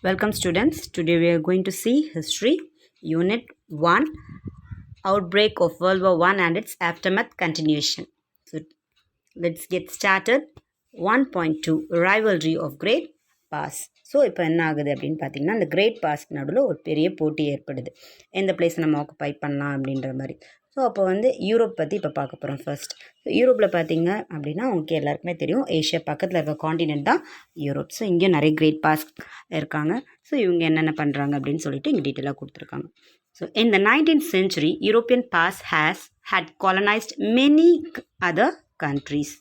Welcome students. Today we are going to see History, Unit 1, Outbreak of World War I and its Aftermath Continuation. So let's get started. 1.2 Rivalry of Great Pass. So இப்போ என்ன ஆகுது அப்படின்னு பார்த்தீங்கன்னா அந்த great பாஸ்க்கு நடுவில் ஒரு பெரிய போட்டி ஏற்படுது. எந்த பிளேஸை நம்ம ஆக்குப்பை பண்ணலாம் அப்படின்ற மாதிரி. ஸோ அப்போ வந்து யூரோப் பற்றி இப்போ பார்க்க போகிறோம் ஃபர்ஸ்ட். ஸோ யூரோப்பில் பார்த்தீங்க அப்படின்னா உங்களுக்கு எல்லாருக்குமே தெரியும் ஏஷியா பக்கத்தில் இருக்க காண்டினென்ட் தான் யூரோப். ஸோ இங்கே நிறைய கிரேட் பாஸ் இருக்காங்க. ஸோ இவங்க என்னென்ன பண்ணுறாங்க அப்படின்னு சொல்லிட்டு இங்கே டீட்டெயிலாக கொடுத்துருக்காங்க. So in the 19th century, European past had colonized many other countries.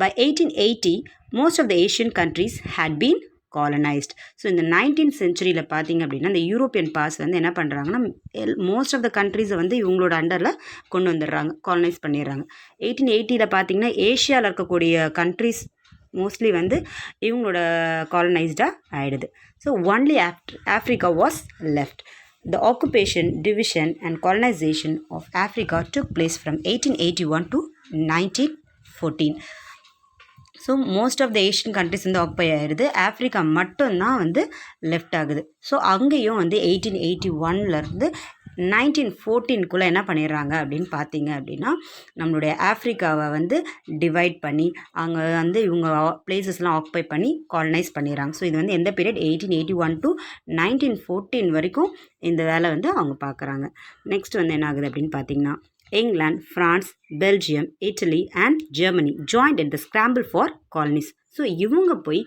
By 1880, most of the Asian countries had been colonized. So இந்த 19th centuryயில் பார்த்தீங்க அப்படின்னா இந்த யூரோப்பியன் பாஸ் வந்து என்ன பண்ணுறாங்கன்னா மோஸ்ட் ஆஃப் த கண்ட்ரீஸை வந்து இவங்களோட அண்டரில் கொண்டு வந்துடுறாங்க, காலனைஸ் பண்ணிடுறாங்க. 1880 பார்த்தீங்கன்னா ஏஷியாவில் இருக்கக்கூடிய கண்ட்ரீஸ் மோஸ்ட்லி வந்து இவங்களோட காலனைஸ்டாக ஆகிடுது. So only Africa was left. The occupation, division and colonization of Africa took place from 1881 to 1914. So most of the Asian countries வந்து ஆக்குப்பை ஆகிடுது. ஆஃப்ரிக்கா மட்டும்தான் வந்து லெஃப்ட் ஆகுது. ஸோ அங்கேயும் வந்து 1881லேருந்து 1914 என்ன பண்ணிடுறாங்க அப்படின்னு பார்த்தீங்க அப்படின்னா நம்மளுடைய ஆஃப்ரிக்காவை வந்து டிவைட் பண்ணி அங்கே வந்து இவங்க பிளேசஸ்லாம் ஆக்குப்பை பண்ணி காலனைஸ் பண்ணிடுறாங்க. ஸோ இது வந்து எந்த பீரியட் 1881 to 1914 வரைக்கும் இந்த வேலை வந்து அவங்க பார்க்குறாங்க. நெக்ஸ்ட் வந்து என்ன ஆகுது அப்படின்னு பார்த்தீங்கன்னா England, France, Belgium, Italy and Germany joined in the scramble for colonies. So இவங்க போய்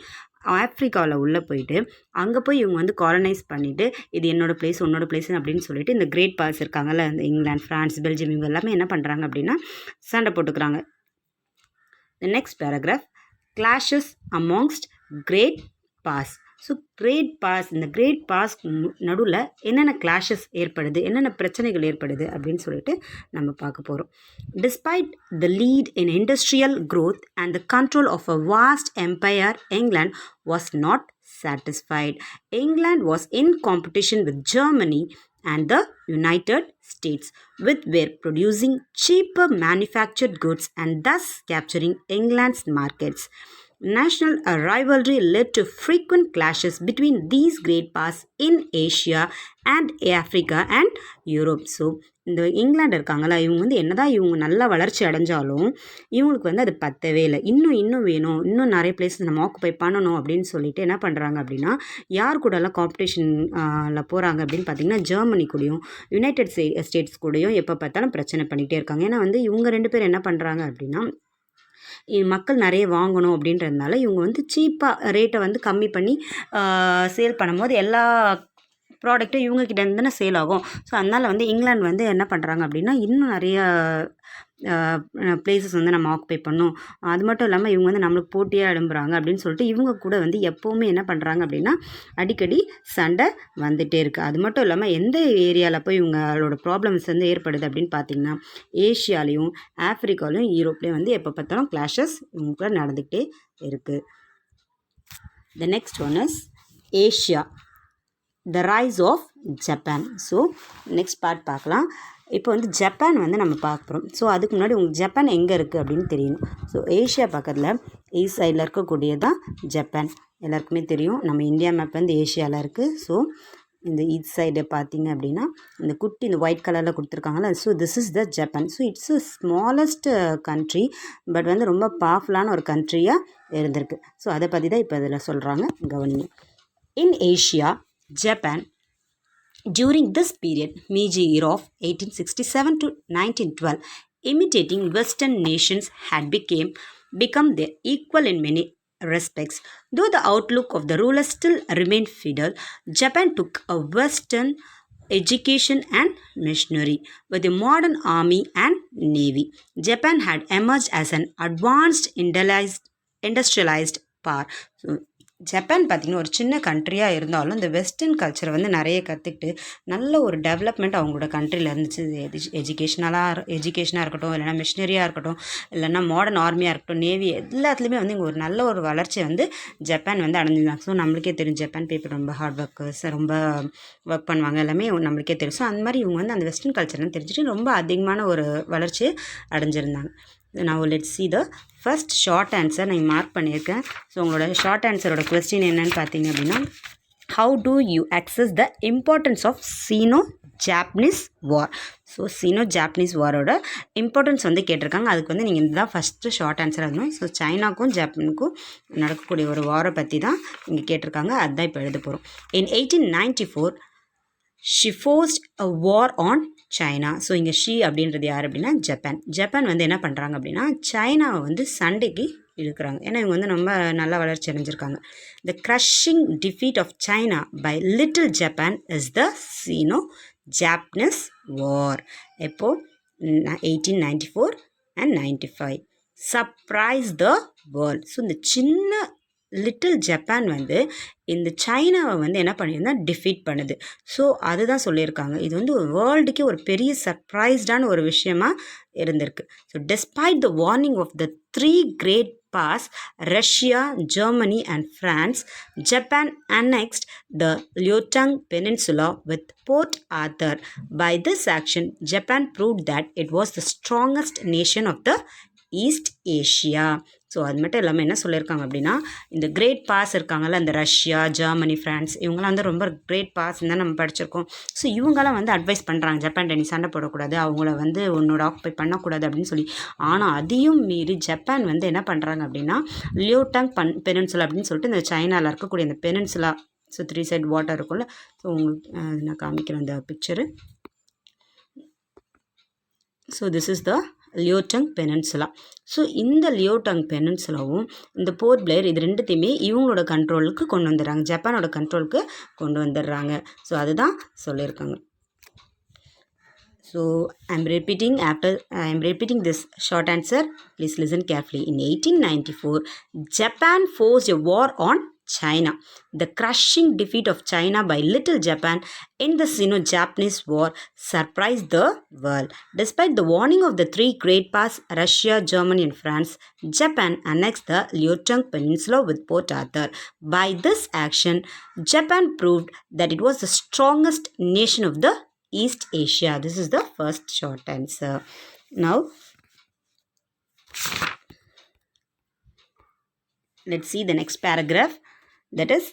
ஆஃப்ரிக்காவில் உள்ளே போயிட்டு அங்கே போய் இவங்க வந்து காலனைஸ் பண்ணிவிட்டு இது என்னோடய பிளேஸ் உன்னோட பிளேஸ் அப்படின்னு சொல்லிட்டு இந்த கிரேட் பாஸ் இருக்காங்கல்ல இந்த இங்கிலாந்து, ஃப்ரான்ஸ், பெல்ஜியம் இவங்க எல்லாமே என்ன பண்ணுறாங்க அப்படின்னா சண்டை போட்டுக்கிறாங்க. The next paragraph, clashes amongst great pass. So great pass இந்த கிரேட் பாஸ் நடுவில் என்னென்ன கிளாஷஸ் ஏற்படுது, என்னென்ன பிரச்சனைகள் ஏற்படுது அப்படின்னு சொல்லிட்டு நம்ம பார்க்க போகிறோம். Despite the lead in industrial growth and the control of a vast empire, England was not satisfied. England was in competition with Germany and the United States, which were producing cheaper manufactured goods and thus capturing England's markets. National rivalry led to frequent clashes between these great powers in Asia and Africa and Europe. So இந்த இங்கிலாந்து இருக்காங்களா இவங்க வந்து என்னதான் இவங்க நல்லா வளர்ச்சி அடைஞ்சாலும் இவங்களுக்கு வந்து அது பத்தவே இல்லை. இன்னும் வேணும், இன்னும் நிறைய பிளேஸஸ் நம்ம ஆக்குப்பை பண்ணணும் அப்படின்னு சொல்லிட்டு என்ன பண்ணுறாங்க அப்படின்னா யார் கூடலாம் காம்படிஷனில் போகிறாங்க அப்படின்னு பார்த்தீங்கன்னா ஜெர்மனி கூடயும் யுனைடெட் ஸ்டேட்ஸ் கூடயும் எப்போ பார்த்தாலும் பிரச்சனை பண்ணிகிட்டே இருக்காங்க. ஏன்னா வந்து இவங்க ரெண்டு பேரும் என்ன பண்ணுறாங்க அப்படின்னா மக்கள் நிறைய வாங்கணும் அப்படின்றதுனால இவங்க வந்து சீப்பாக ரேட்டை வந்து கம்மி பண்ணி சேல் பண்ணும்போது எல்லா ப்ராடக்ட்டும் இவங்கக்கிட்ட இருந்து தானே சேல் ஆகும். ஸோ அதனால் வந்து இங்கிலாந்து வந்து என்ன பண்ணுறாங்க அப்படின்னா இன்னும் நிறைய பிளேசஸ் வந்து நம்ம ஆக்குப்பை பண்ணோம், அது மட்டும் இல்லாமல் இவங்க வந்து நம்மளுக்கு போட்டியாக எழும்புறாங்க அப்படின்னு சொல்லிட்டு இவங்க கூட வந்து எப்போவுமே என்ன பண்ணுறாங்க அப்படின்னா அடிக்கடி சண்டை வந்துகிட்டே இருக்குது. அது மட்டும் இல்லாமல் எந்த ஏரியாவில் போய் இவங்களோட ப்ராப்ளம்ஸ் வந்து ஏற்படுது அப்படின்னு பார்த்தீங்கன்னா ஏஷியாலையும் ஆஃப்ரிக்காலையும் யூரோப்லேயும் வந்து எப்போ பார்த்தாலும் கிளாஷஸ் இவங்க நடந்துக்கிட்டே இருக்குது. The next one is Asia, the rise of Japan. So next part பார்க்கலாம். இப்போ வந்து ஜப்பான் வந்து நம்ம பார்க்குறோம். ஸோ அதுக்கு முன்னாடி உங்களுக்கு ஜப்பான் எங்கே இருக்குது அப்படின்னு தெரியணும். ஸோ ஏஷியா பக்கத்தில் ஈஸ்ட் சைடில் இருக்கக்கூடியது தான் ஜப்பான். எல்லாருக்குமே தெரியும் நம்ம இந்தியா மேப் வந்து ஏஷியாவில் இருக்குது. ஸோ இந்த ஈஸ்ட் சைடு பார்த்தீங்க அப்படின்னா இந்த குட்டி இந்த ஒயிட் கலரில் கொடுத்துருக்காங்களா. So this is the Japan. So it's a smallest country, but வந்து ரொம்ப பவர்ஃபுல்லான ஒரு கண்ட்ரியாக இருந்திருக்கு. ஸோ அதை பற்றி தான் இப்போ இதில் சொல்கிறாங்க, கவனிங்க. இன் Asia Japan during this period, Meiji era of 1867 to 1912, imitating Western nations had become their equal in many respects. Though the outlook of the rulers still remained feudal, Japan took a Western education and machinery. With a modern army and navy, Japan had emerged as an advanced industrialized power. So, Japan பார்த்திங்கன்னா ஒரு சின்ன கண்ட்ரியாக இருந்தாலும் இந்த western கல்ச்சரை வந்து நிறைய கற்றுக்கிட்டு நல்ல ஒரு டெவலப்மெண்ட் அவங்களோட கண்ட்ரியில் இருந்துச்சு. எஜுகேஷனாக இருக்கட்டும், இல்லைனா மிஷினரியாக இருக்கட்டும், இல்லைனா மாடர்ன் ஆர்மியாக இருக்கட்டும், நேவி எல்லாத்துலேயுமே வந்து இங்கே ஒரு நல்ல ஒரு வளர்ச்சியை வந்து ஜப்பான் வந்து அடைஞ்சிருந்தாங்க. ஸோ நம்மளுக்கே தெரியும் ஜப்பான் பீப்புள் ரொம்ப ஹார்ட் ஒர்க்கர்ஸ், ரொம்ப ஒர்க் பண்ணுவாங்க, எல்லாமே நம்மளுக்கே தெரியும். ஸோ அந்த மாதிரி இவங்க வந்து அந்த வெஸ்டர்ன் கல்ச்சர்னு தெரிஞ்சுட்டு ரொம்ப அதிகமான ஒரு வளர்ச்சியை அடைஞ்சிருந்தாங்க. Now let's see the first short answer. நான் மார்க் பண்ணியிருக்கேன். ஸோ உங்களோட ஷார்ட் ஆன்சரோட கொஸ்டின் என்னன்னு பார்த்தீங்க அப்படின்னா how do you access the importance of Sino-Japanese war? So Sino-Japanese வாரோட இம்பார்ட்டன்ஸ் வந்து கேட்டிருக்காங்க. அதுக்கு வந்து நீங்கள் இதுதான் ஃபஸ்ட்டு ஷார்ட் ஆன்சர் ஆகணும். ஸோ சைனாக்கும் ஜப்பானுக்கும் நடக்கக்கூடிய ஒரு வாரை பற்றி தான் இங்கே கேட்டிருக்காங்க. அதுதான் இப்போ எழுத போகிறோம். In 1894 she forced a war on China. So இங்கே ஷீ அப்படின்றது யார் அப்படின்னா ஜப்பான் வந்து என்ன பண்ணுறாங்க அப்படின்னா சைனாவை வந்து சண்டைக்கு இழுக்கிறாங்க. ஏன்னா இவங்க வந்து ரொம்ப நல்லா வளர்ச்சி அடைஞ்சிருக்காங்க. The crushing defeat of China by little Japan is the Sino-Japanese war. எப்போது 1894 and 95 surprise the world. So இந்த சின்ன லிட்டில் ஜப்பான் வந்து இந்த சைனாவை வந்து என்ன பண்ணியிருந்தா டிஃபீட் பண்ணுது. ஸோ அதுதான் சொல்லியிருக்காங்க. இது வந்து வேர்ல்டுக்கே ஒரு பெரிய சர்ப்ரைஸ்டான ஒரு விஷயமா இருந்திருக்கு. So despite the warning of the 3 great powers, Russia, Germany and France, Japan annexed the Liaotung Peninsula with Port Arthur. By this action, Japan proved that it was the strongest nation of the East Asia. So அது மட்டும் இல்லாமல் என்ன சொல்லியிருக்காங்க அப்படின்னா இந்த great pass இருக்காங்கல்ல, இந்த Russia, Germany, France, இவங்களாம் வந்து ரொம்ப கிரேட் பாஸ் தான் நம்ம படிச்சிருக்கோம். ஸோ இவங்களாம் வந்து அட்வைஸ் பண்ணுறாங்க ஜப்பான் நீ சண்டை போடக்கூடாது, அவங்கள வந்து உன்னோட ஆக்குபை பண்ணக்கூடாது அப்படின்னு சொல்லி. ஆனால் அதையும் மீறி ஜப்பான் வந்து என்ன பண்ணுறாங்க அப்படின்னா லியோட்டாங் பெனின்சுலா அப்படின்னு சொல்லிட்டு இந்த சைனாவில் இருக்கக்கூடிய இந்த பெனின்சுலா, ஸோ 3 சைட் வாட்டர் இருக்கும்ல, ஸோ உங்களுக்கு நான் காமிக்கிறேன் இந்த picture. So this is the Liaotung peninsula. So இந்த லியோட்டங் பெனின்சுலாவும் இந்த போர்ட் பிளேயர் இது ரெண்டுத்தையுமே இவங்களோட கண்ட்ரோலுக்கு கொண்டு வந்துடுறாங்க, ஜப்பானோட கண்ட்ரோலுக்கு கொண்டு வந்துடுறாங்க. ஸோ அதுதான் சொல்லியிருக்காங்க. So I am repeating this short answer. Please listen carefully. In 1894, Japan forced a war on China. The crushing defeat of China by Little Japan in the Sino-Japanese War surprised the world. Despite the warning of the 3 great powers, Russia, Germany and France, Japan annexed the Liaotung Peninsula with Port Arthur. By this action, Japan proved that it was the strongest nation of the East Asia. This is the first short answer. Now, let's see the next paragraph. That is,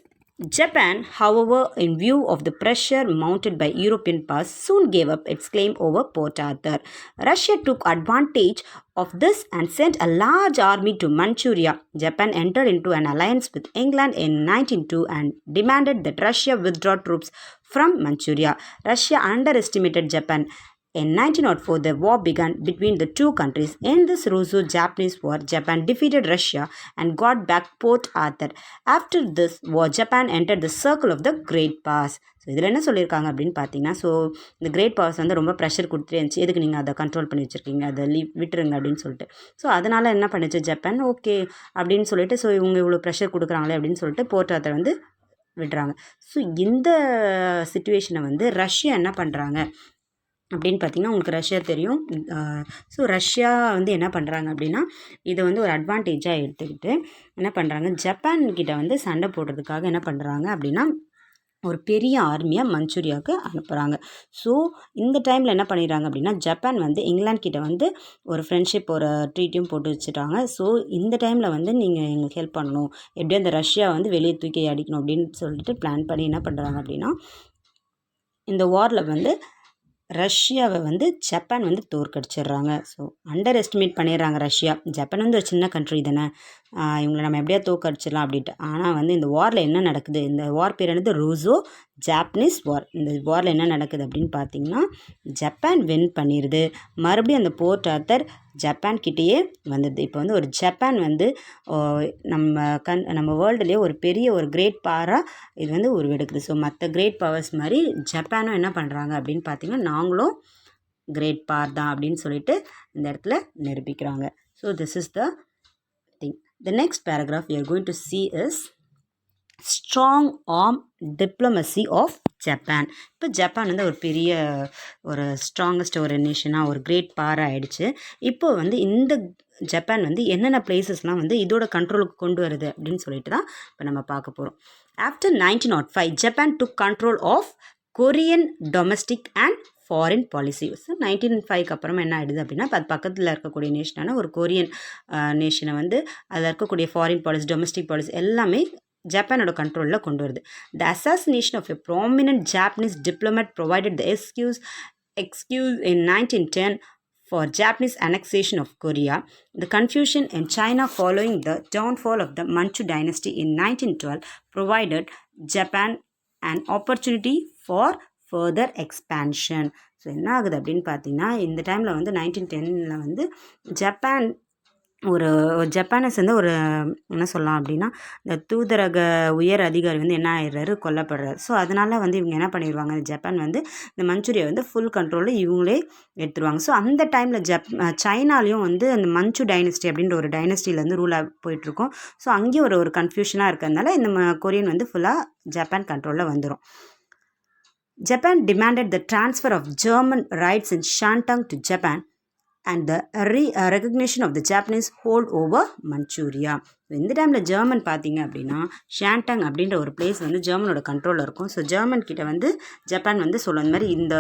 Japan, however, in view of the pressure mounted by European powers, soon gave up its claim over Port Arthur. Russia took advantage of this and sent a large army to Manchuria. Japan entered into an alliance with England in 1902 and demanded that Russia withdraw troops from Manchuria. Russia underestimated Japan. In 1904, the war began between the two countries. In this Russo-Japanese war, Japan defeated Russia and got back Port Arthur. After this war, Japan entered the circle of the Great Powers. So இதில் என்ன சொல்லியிருக்காங்க அப்படின்னு பார்த்தீங்கன்னா, so இந்த great powers வந்து ரொம்ப pressure கொடுத்துட்டே இருந்துச்சு, எதுக்கு நீங்கள் அதை கண்ட்ரோல் பண்ணி வச்சுருக்கீங்க, அதை விட்டுருங்க அப்படின்னு சொல்லிட்டு. ஸோ அதனால் என்ன பண்ணுச்சு ஜப்பான், ஓகே அப்படின்னு சொல்லிட்டு, ஸோ இவங்க இவ்வளோ ப்ரெஷர் கொடுக்குறாங்களே அப்படின்னு சொல்லிட்டு போர்ட் ஆர்த்தர் வந்து விடுறாங்க. ஸோ இந்த சிச்சுவேஷனை வந்து ரஷ்யா என்ன பண்ணுறாங்க அப்படின்னு பார்த்தீங்கன்னா, உங்களுக்கு ரஷ்யா தெரியும். ஸோ ரஷ்யா வந்து என்ன பண்ணுறாங்க அப்படின்னா இதை வந்து ஒரு அட்வான்டேஜாக எடுத்துக்கிட்டு என்ன பண்ணுறாங்க, ஜப்பான்கிட்ட வந்து சண்டை போடுறதுக்காக என்ன பண்ணுறாங்க அப்படின்னா ஒரு பெரிய ஆர்மியாக மஞ்சூரியாவுக்கு அனுப்புகிறாங்க. ஸோ இந்த டைமில் என்ன பண்ணிடுறாங்க அப்படின்னா ஜப்பான் வந்து இங்கிலாந்து கிட்ட வந்து ஒரு ஃப்ரெண்ட்ஷிப் ஒரு ட்ரீட்டையும் போட்டு வச்சுட்டாங்க. ஸோ இந்த டைமில் வந்து நீங்கள் எங்களுக்கு ஹெல்ப் பண்ணணும், எப்படியும் அந்த ரஷ்யா வந்து வெளியே தூக்கி அடிக்கணும் அப்படின்னு சொல்லிட்டு பிளான் பண்ணி என்ன பண்ணுறாங்க அப்படின்னா இந்த வாரில் வந்து ரஷ்யாவை வந்து ஜப்பான் வந்து தோற்கடிச்சிடுறாங்க. ஸோ அண்டர் எஸ்டிமேட் பண்ணிடுறாங்க ரஷ்யா. ஜப்பான் வந்து ஒரு சின்ன கண்ட்ரி தானே, இவங்களை நம்ம எப்படியா தோற்கடிச்சிடலாம் அப்படின்ட்டு. ஆனால் வந்து இந்த வாரில் என்ன நடக்குது, இந்த வார் பேர் என்னது ரூசோ ஜாப்பனீஸ் வார். இந்த வாரில் என்ன நடக்குது அப்படின்னு பார்த்தீங்கன்னா ஜப்பான் வின் பண்ணிடுது. மறுபடியும் அந்த போர்ட் ஆர்த்தர் ஜப்பான் கிட்டேயே வந்தது. இப்போ வந்து ஒரு ஜப்பான் வந்து நம்ம வேர்ல்டுலேயே ஒரு பெரிய ஒரு கிரேட் பவராக இது வந்து உருவெடுக்குது. ஸோ மற்ற கிரேட் பவர்ஸ் மாதிரி ஜப்பானும் என்ன பண்ணுறாங்க அப்படின்னு பார்த்தீங்கன்னா நாங்களும் கிரேட் பவர் தான் அப்படின்னு சொல்லிட்டு இந்த இடத்துல நிரூபிக்கிறாங்க. So this is the thing. The next paragraph we are going to see is strong arm diplomacy of Japan. இப்போ ஜப்பான் வந்து ஒரு பெரிய ஒரு ஸ்ட்ராங்கஸ்ட் ஒரு நேஷனாக ஒரு கிரேட் பவராக ஆகிடுச்சு. இப்போ வந்து இந்த ஜப்பான் வந்து என்னென்ன பிளேசஸ்லாம் வந்து இதோட கண்ட்ரோலுக்கு கொண்டு வருது அப்படின்னு சொல்லிட்டு தான் இப்போ நம்ம பார்க்க போகிறோம். After 1905 Japan took control of Korean domestic and foreign policy. So 1905க்கு அப்புறமா என்ன ஆகிடுது அப்படின்னா பக்கத்தில் இருக்கக்கூடிய நேஷனான ஒரு கொரியன் நேஷனை வந்து அதில் இருக்கக்கூடிய ஃபாரின் பாலிசி, டொமஸ்டிக் பாலிசி எல்லாமே ஜப்பானோட கண்ட்ரோலில் கொண்டு வருது. The assassination of a prominent Japanese diplomat provided the excuse in 1910 for Japanese annexation of Korea. The confusion in China following the downfall of the Manchu dynasty in 1912 provided Japan an opportunity for further expansion. So என்ன ஆகுது அப்படின்னு பார்த்தீங்கன்னா, இந்த டைமில் வந்து 1910 வந்து ஜப்பானை சேர்ந்த ஒரு என்ன சொல்லலாம் அப்படின்னா, இந்த தூதரக உயர் அதிகாரி வந்து என்ன ஆயிடுறாரு, கொல்லப்படுறாரு. ஸோ அதனால் வந்து இவங்க என்ன பண்ணிடுவாங்க, ஜப்பான் வந்து இந்த மஞ்சூரியா வந்து ஃபுல் கண்ட்ரோலில் இவங்களே எடுத்துருவாங்க. ஸோ அந்த டைமில் சைனாலையும் வந்து அந்த மஞ்சு டைனஸ்டி அப்படின்ற ஒரு டைனஸ்டியிலேருந்து ரூலாக போயிட்டுருக்கோம். ஸோ அங்கேயும் ஒரு கன்ஃபியூஷனாக இருக்கிறதுனால இந்த கொரியன் வந்து ஃபுல்லாக ஜப்பான் கண்ட்ரோலில் வந்துடும். Japan demanded the transfer of German rights in Shandong to Japan and the recognition of the Japanese hold over Manchuria. இந்த டைமில் ஜெர்மன் பார்த்தீங்க அப்படின்னா ஷாண்டங் அப்படின்ற ஒரு பிளேஸ் வந்து ஜெர்மனோட கண்ட்ரோலில் இருக்கும். ஸோ ஜெர்மன் கிட்ட வந்து ஜப்பான் வந்து சொல்லும், இந்த மாதிரி இந்த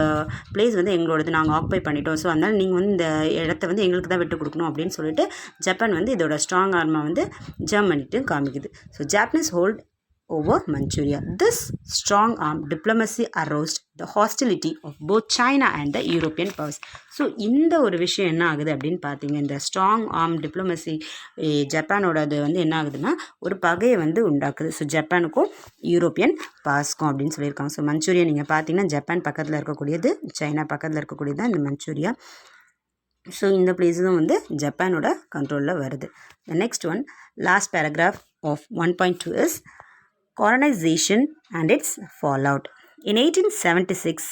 பிளேஸ் வந்து எங்களோடது, நாங்கள் ஆக்குபை பண்ணிட்டோம், ஸோ அதனால் நீங்கள் வந்து இந்த இடத்த வந்து எங்களுக்கு தான் விட்டு கொடுக்கணும் அப்படின்னு சொல்லிட்டு ஜப்பான் வந்து இதோட ஸ்ட்ராங் ஆர்மா வந்து ஜெர்மனிட்டு காமிக்குது. So Japanese hold over Manchuria. This strong arm diplomacy aroused the hostility of both China and the European powers. So இந்த ஒரு விஷயம் என்ன ஆகுது அப்படின்னு பார்த்தீங்க, இந்த ஸ்ட்ராங் ஆர்ம் டிப்ளமசி ஜப்பானோடது வந்து என்ன ஆகுதுன்னா ஒரு பகையை வந்து உண்டாக்குது. ஸோ ஜப்பானுக்கும் யூரோப்பியன் பவர்ஸ்க்கும் அப்படின்னு சொல்லியிருக்காங்க. ஸோ மஞ்சூரியா நீங்கள் பார்த்தீங்கன்னா ஜப்பான் பக்கத்தில் இருக்கக்கூடியது, சைனா பக்கத்தில் இருக்கக்கூடியது தான் இந்த மஞ்சூரியா. ஸோ இந்த பிளேஸும் வந்து ஜப்பானோட கண்ட்ரோலில் வருது. The next one, last paragraph of 1.2 is colonization and its fallout. In 1876,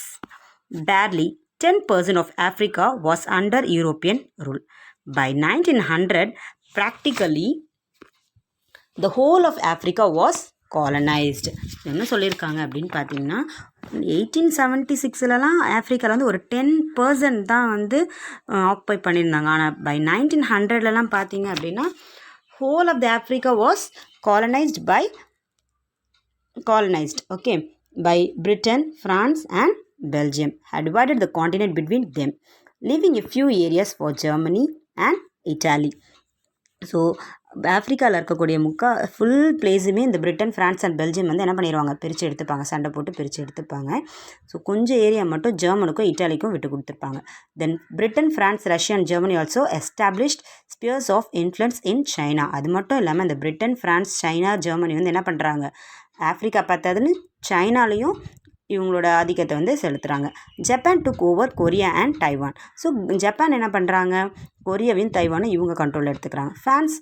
barely 10% of Africa was under European rule. By 1900, practically the whole of Africa was colonized. என்ன சொல்லியிருக்காங்க அப்படின்னு பார்த்தீங்கன்னா, 1876லலாம் ஆஃப்ரிக்காவில் வந்து ஒரு 10% தான் வந்து ஆக்குபை பண்ணியிருந்தாங்க. ஆனால் பை 1900லலாம் பார்த்தீங்க அப்படின்னா whole of the Africa was colonized, okay, by Britain, France and Belgium had divided the continent between them, leaving a few areas for Germany and Italy. So ஆஃப்ரிக்காவில் இருக்கக்கூடிய ஃபுல் பிளேஸுமே இந்த பிரிட்டன், ஃப்ரான்ஸ் அண்ட் பெல்ஜியம் வந்து என்ன பண்ணிடுவாங்க, பிரித்து எடுத்துப்பாங்க, சண்டை போட்டு பிரித்து எடுத்துப்பாங்க. ஸோ கொஞ்சம் ஏரியா மட்டும் ஜெர்மனுக்கும் இட்டாலிக்கும் விட்டு கொடுத்துருப்பாங்க. Then Britain, France, Russia and Germany also established spheres of influence in China. அது மட்டும் இல்லாமல் இந்த பிரிட்டன், ஃப்ரான்ஸ், சைனா, ஜெர்மனி வந்து என்ன பண்ணுறாங்க, ஆஃப்ரிக்கா பார்த்ததுன்னு சைனாலையும் இவங்களோட ஆதிக்கத்தை வந்து செலுத்துகிறாங்க. Japan took over Korea and Taiwan. So Japan என்ன பண்ணுறாங்க, கொரியாவையும் தைவானும் இவங்க கண்ட்ரோலில் எடுத்துக்கிறாங்க. France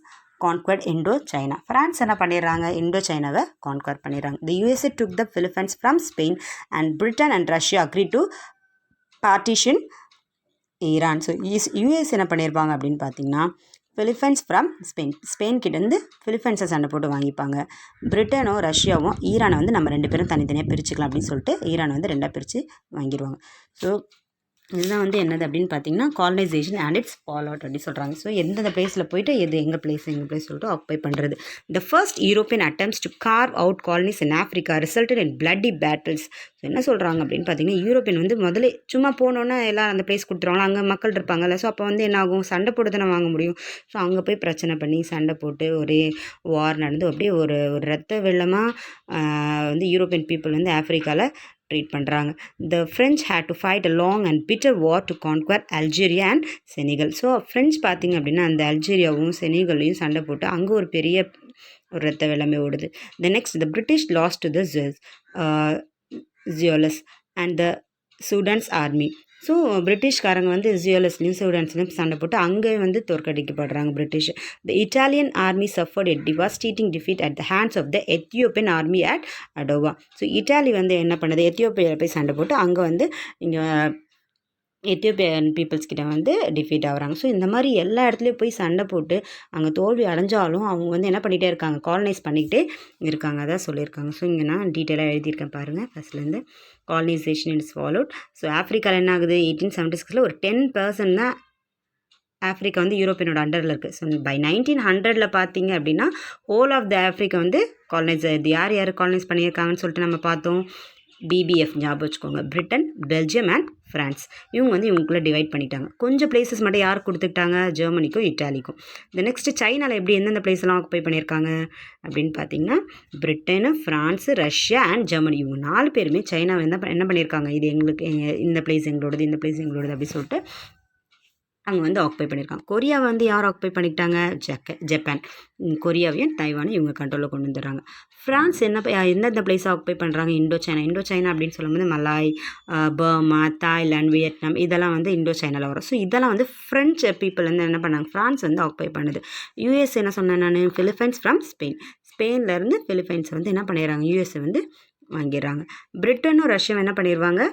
conquered Indochina. France என்ன பண்ணிடுறாங்க, இண்டோ சைனாவை கான்குவர் பண்ணிடுறாங்க. The USA took the Philippines from Spain and Britain and Russia agree to partition Iran. So US என்ன பண்ணியிருப்பாங்க அப்படின்னு பார்த்தீங்கன்னா பிலிப்பைன்ஸ் ஃப்ரம் ஸ்பெயின் கிட்டேருந்து பிலிப்பைன்ஸை சண்டை போட்டு வாங்கிப்பாங்க. பிரிட்டனும் ரஷ்யாவும் ஈரானை வந்து நம்ம 2 பேரும் தனித்தனியாக பிரிச்சுக்கலாம் அப்படின்னு சொல்லிட்டு ஈரானை வந்து 2ஆக பிரித்து வாங்கிடுவாங்க. ஸோ இதுதான் வந்து என்னது அப்படின்னு பார்த்தீங்கன்னா colonisation and it's fall out அப்படின்னு சொல்கிறாங்க. ஸோ எந்தெந்த பிளேஸில் போயிட்டு எங்கள் பிளேஸ் சொல்லிட்டு ஆக்குபை பண்ணுறது. The first European attempts to carve out colonies in Africa resulted in bloody battles. So என்ன சொல்கிறாங்க அப்படின்னு பார்த்தீங்கன்னா, யூரோப்பியன் வந்து முதல்ல சும்மா போனோன்னா எல்லாம் அந்த பிளேஸ் கொடுத்துருவாங்க, அங்கே மக்கள் இருப்பாங்கல்ல. ஸோ அப்போ வந்து என்ன ஆகும், சண்டை போட்டு தானே வாங்க முடியும். ஸோ அங்கே போய் பிரச்சனை பண்ணி சண்டை போட்டு ஒரே வார் நடந்து அப்படியே ஒரு ரத்த வெள்ளமாக வந்து யூரோப்பியன் பீப்புள் வந்து ஆஃப்ரிக்காவில் ட்ரீட் பண்ணுறாங்க. The French had to fight a long and bitter war to conquer Algeria and Senegal. So French பார்த்திங்க அப்படின்னா அந்த அல்ஜீரியாவும் செனிகலையும் சண்டை போட்டு அங்கே ஒரு பெரிய ஒரு ரத்த வெள்ளமே ஓடுது. The next the British lost to the Zulus and the Sudanese army. So பிரிட்டிஷ்காரங்க வந்து ஜியோலஸ்லையும் சூடான்ஸ்லையும் சண்டை போட்டு அங்கே வந்து தோற்கடிக்கப்படுறாங்க British. The Italian army suffered a devastating defeat at the hands of the Ethiopian army at Adowa. So Italy வந்து என்ன பண்ணுது, எத்தியோப்பியாவில் போய் சண்டை போட்டு அங்கே வந்து இங்கே எத்தியோப்பியன் பீப்புள்ஸ் கிட்ட வந்து டிஃபீட் ஆகுறாங்க. ஸோ இந்த மாதிரி எல்லா இடத்துலையும் போய் சண்டை போட்டு அங்கே தோல்வி அடைஞ்சாலும் அவங்க வந்து என்ன பண்ணிகிட்டே இருக்காங்க, காலனைஸ் பண்ணிக்கிட்டே இருக்காங்க. அதான் சொல்லியிருக்காங்க. ஸோ இங்கே நான் டீட்டெயிலாக எழுதியிருக்கேன் பாருங்கள். ஃபஸ்ட்லேருந்து காலனைசேஷன் இஸ் ஃபாலோட். ஸோ ஆஃப்ரிக்காவில் என்ன ஆகுது, 1876 ஒரு 10% தான் ஆஃப்ரிக்கா வந்து யூரோப்பியனோட அண்டரில் இருக்குது. ஸோ பை 1900 பார்த்தீங்க அப்படின்னா ஹோல் ஆஃப் த ஆஃப்ரிக்கா வந்து காலனைஸ் ஆகுது. யார் காலனைஸ் பண்ணியிருக்காங்கன்னு சொல்லிட்டு நம்ம பார்த்தோம். பிபிஎஃப் ஞாபகம் வச்சுக்கோங்க, பிரிட்டன், பெல்ஜியம் அண்ட் ஃப்ரான்ஸ். இவங்க வந்து இவங்களுக்குள்ளே டிவைட் பண்ணிட்டாங்க. கொஞ்சம் பிளேசஸ் மட்டும் யார் கொடுத்துக்கிட்டாங்க, ஜெர்மனிக்கும் இட்டாலிக்கும். இந்த நெக்ஸ்ட்டு சைனாவில் எப்படி எந்தெந்த பிளேஸ்லாம் ஆக்குப்பை பண்ணியிருக்காங்க அப்படின்னு பார்த்தீங்கன்னா, Britain, France, Russia and Germany இவங்க 4 பேருமே சைனாவை என்ன பண்ணியிருக்காங்க, இது எங்களுக்கு இந்த பிளேஸ் எங்களோடது, இந்த பிளேஸ் எங்களோடது அப்படி சொல்லிட்டு அவங்க வந்து ஆக்குப்பை பண்ணியிருக்காங்க. கொரியாவை வந்து யார் ஆக்குப்பை பண்ணிக்கிட்டாங்க, ஜப்பான். கொரியாவையும் தைவானையும் இவங்க கண்ட்ரோலில் கொண்டு வந்துடுறாங்க. ஃப்ரான்ஸ் எந்தெந்த பிளேஸை ஆக்குப்பை பண்ணுறாங்க, இண்டோ சைனா அப்படின்னு சொல்லும்போது மலாய், பர்மா, தாய்லாந்து, வியட்நாம் இதெல்லாம் வந்து இண்டோ சைனாவில் வரும். ஸோ இதெல்லாம் வந்து ஃப்ரெஞ்ச் பீப்புள் வந்து என்ன பண்ணாங்க, ஃப்ரான்ஸ் வந்து ஆக்குப்பை பண்ணுது. யூஎஸ் என்ன சொன்னேன் நான், பிலிப்பைன்ஸ் ஃப்ரம் ஸ்பெயின்லேருந்து பிலிப்பைன்ஸ் வந்து என்ன பண்ணிடுறாங்க, யூஎஸ்ஏ வந்து வாங்கிடுறாங்க. பிரிட்டனும் ரஷ்யாவும் என்ன பண்ணிடுவாங்க,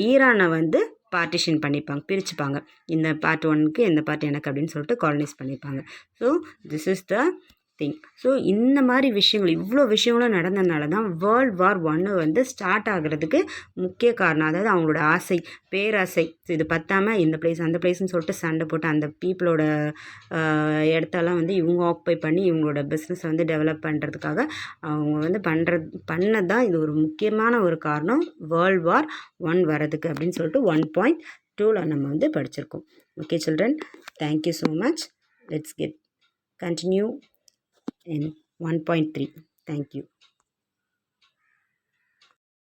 ஈரானை வந்து பார்ட்டிஷன் பண்ணிப்பாங்க, பிரிச்சுப்பாங்க. இந்த பார்ட் 1க்கு இந்த பார்ட் எனக்கு அப்படின்னு சொல்லிட்டு காலனைஸ் பண்ணியிருப்பாங்க. So this is the thing. So இந்த மாதிரி விஷயங்கள் இவ்வளோ விஷயங்களும் நடந்ததுனால தான் வேர்ல்டு வார் 1 வந்து ஸ்டார்ட் ஆகிறதுக்கு முக்கிய காரணம். அதாவது அவங்களோட ஆசை, பேராசை. ஸோ இது பத்தாமல் இந்த பிளேஸ் அந்த பிளேஸ்ன்னு சொல்லிட்டு சண்டை போட்டு அந்த பீப்புளோட இடத்தெல்லாம் வந்து இவங்க ஆக்குப்பை பண்ணி இவங்களோட பிஸ்னஸை வந்து டெவலப் பண்ணுறதுக்காக அவங்க வந்து பண்ணது தான் இது ஒரு முக்கியமான ஒரு காரணம் வேர்ல்டு வார் 1 வரதுக்கு அப்படின்னு சொல்லிட்டு 1.2ல் நம்ம வந்து படிச்சிருக்கோம். Okay children, thank you so much. Let's continue in 1.3. Thank you.